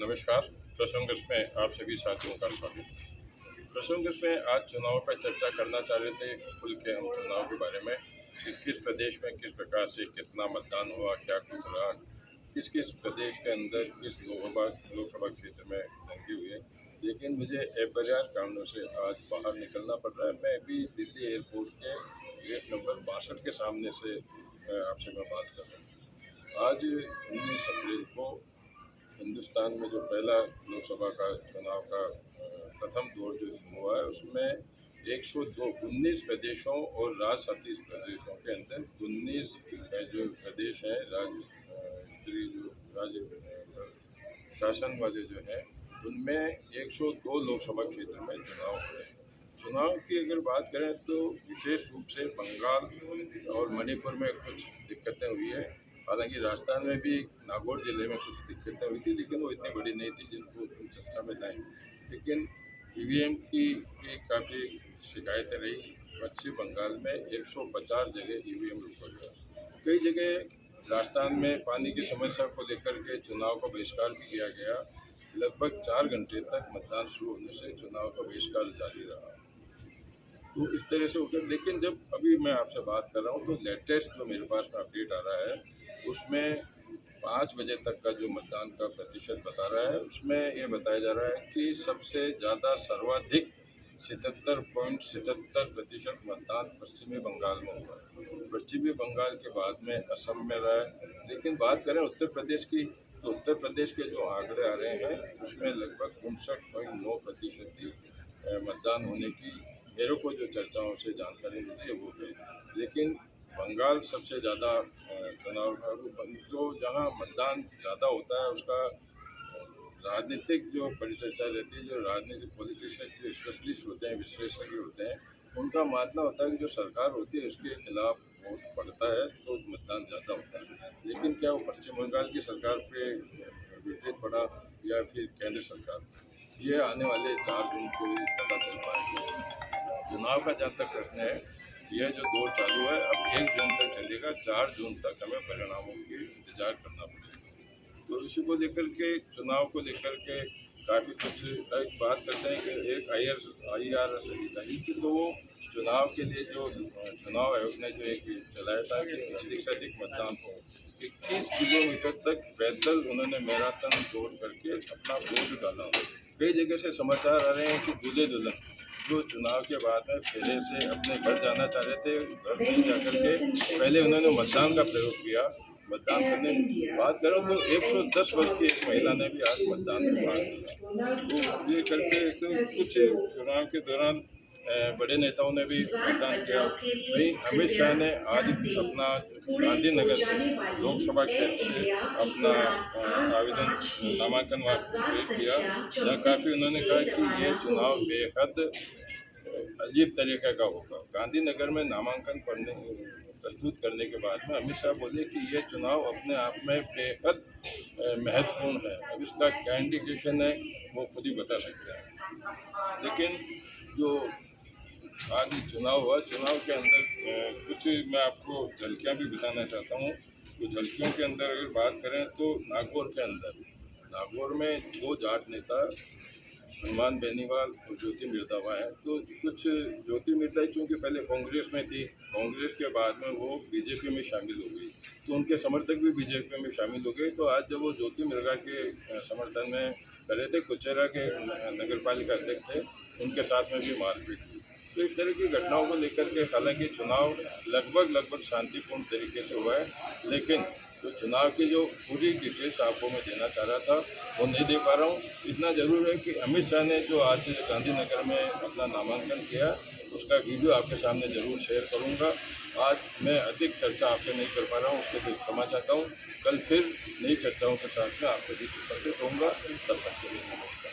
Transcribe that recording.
नमस्कार। प्रसंग में आप सभी साथियों का स्वागत। प्रसंग में आज चुनाव पर चर्चा करना चाह रहे थे, खुल के हम चुनाव के बारे में कि किस प्रदेश में किस प्रकार से कितना मतदान हुआ, क्या कुछ रहा, किस किस प्रदेश के अंदर किस लोकसभा क्षेत्र में दंगे हुए। लेकिन मुझे अपरिहार्य कारणों से आज बाहर निकलना पड़ रहा है। मैं अभी दिल्ली एयरपोर्ट के गेट नंबर 62 के सामने से आपसे मैं बात कर रहा हूँ। आज 19 अप्रैल को हिंदुस्तान में जो पहला लोकसभा का चुनाव का प्रथम दौर जो शुरू हुआ है, उसमें 19 प्रदेशों और राज्य प्रदेशों के अंदर 19 जो प्रदेश हैं, स्तरीय जो राज्य शासन वाले जो हैं, उनमें 102 लोकसभा क्षेत्र में चुनाव हुए। चुनाव की अगर बात करें तो विशेष रूप से बंगाल और मणिपुर में कुछ दिक्कतें हुई है। हालांकि राजस्थान में भी नागौर जिले में कुछ दिक्कतें हुई थी, लेकिन वो इतनी बड़ी नहीं थी जिनको तुम चर्चा में लाएं। लेकिन ईवीएम की काफ़ी शिकायतें रही। पश्चिम बंगाल में 150 जगह ईवीएम रुका गया। कई जगह राजस्थान में पानी की समस्या को लेकर के चुनाव का बहिष्कार भी किया गया। लगभग 4 घंटे तक मतदान शुरू होने से चुनाव का बहिष्कार जारी रहा। तो इस तरह से उधर, लेकिन जब अभी मैं आपसे बात कर रहा हूँ तो लेटेस्ट जो मेरे पास में अपडेट आ रहा है, उसमें 5 बजे तक का जो मतदान का प्रतिशत बता रहा है, उसमें ये बताया जा रहा है कि सबसे ज़्यादा सर्वाधिक 77.77% मतदान पश्चिमी बंगाल में हुआ है। पश्चिमी बंगाल के बाद में असम में रहा है। लेकिन बात करें उत्तर प्रदेश की, तो उत्तर प्रदेश के जो आंकड़े आ रहे हैं, उसमें लगभग 59.9% ही मतदान होने की मेरे को जो चर्चाओं से जानकारी मिली है वो है। लेकिन बंगाल सबसे ज़्यादा चुनाव का जो जहाँ मतदान ज़्यादा होता है, उसका राजनीतिक जो परिचर्चा रहती है, जो राजनीतिक पॉलिटिशियन जो स्पेशलिस्ट होते हैं, विशेषज्ञ होते हैं, उनका मानना होता है कि जो सरकार होती है उसके खिलाफ वोट पड़ता है तो मतदान ज़्यादा होता है। लेकिन क्या वो पश्चिम बंगाल की सरकार पे विपरीत पड़ा या फिर केंद्र सरकार, ये आने वाले 4 जून को ही पता चल पाएगा। चुनाव का जहाँ तक प्रश्न है, यह जो दौर चालू है अब 1 जून तक चलेगा। 4 जून तक हमें परिणामों की इंतजार करना पड़ेगा। तो इसी को लेकर के, चुनाव को लेकर के काफ़ी कुछ एक बात करते हैं कि एक IRS अधिकारी थी, तो वो चुनाव के लिए जो चुनाव आयोग ने जो एक चलाया था कि अधिक से अधिक मतदान हो, 21 किलोमीटर तक पैदल उन्होंने मैराथन दौड़ करके अपना वोट डाला। कई जगह से समाचार आ रहे हैं कि दूल्हे दुल्हन जो चुनाव के बाद में पहले से अपने घर जाना चाह रहे थे, घर नहीं जाकर के पहले उन्होंने मतदान का प्रयोग किया। मतदान करने की बात करूँ तो 110 वर्ष की एक महिला ने भी आज मतदान में भाग लिया। तो ये करके तो कुछ चुनाव के दौरान बड़े नेताओं ने भी मतदान किया। वहीं अमित शाह ने आज अपना गांधीनगर से लोकसभा क्षेत्र से अपना आवेदन नामांकन पेश किया, जहाँ काफ़ी उन्होंने कहा कि ये चुनाव बेहद अजीब तरीके का होगा। गांधीनगर में नामांकन प्रस्तुत करने के बाद में अमित शाह बोले कि ये चुनाव अपने आप में बेहद महत्वपूर्ण है। अब इसका क्या इंडिकेशन है वो खुद ही बता सकते हैं। लेकिन जो आज चुनाव हुआ, चुनाव के अंदर कुछ मैं आपको झलकियाँ भी बताना चाहता हूँ। तो झलकियों के अंदर अगर बात करें तो नागौर में 2 जाट नेता हनुमान बेनीवाल और ज्योति मिर्दावा है। तो कुछ ज्योति मिर्दा चूँकि पहले कांग्रेस में थी, कांग्रेस के बाद में वो बीजेपी में शामिल हो गई, तो उनके समर्थक भी बीजेपी में शामिल हो गए। तो आज जब वो ज्योति मिर्दा के समर्थन में कर रहे थे, कुचेरा के नगर पालिका अध्यक्ष थे, उनके साथ में भी मारपीट हुई। तो इस तरह की घटनाओं को लेकर के, हालांकि चुनाव लगभग शांतिपूर्ण तरीके से हुआ है, लेकिन तो चुनाव की जो पूरी डिटेल्स आपको मैं देना चाह रहा था वो नहीं दे पा रहा हूँ। इतना ज़रूर है कि अमित शाह ने जो आज गांधीनगर में अपना नामांकन किया, उसका वीडियो आपके सामने ज़रूर शेयर करूँगा। आज मैं अधिक चर्चा आपसे नहीं कर पा रहा हूँ, उसके लिए क्षमा चाहता हूँ। कल फिर नई चर्चाओं के साथ में आपके बीच उपस्थित होऊंगा। तब तक के लिए नमस्कार।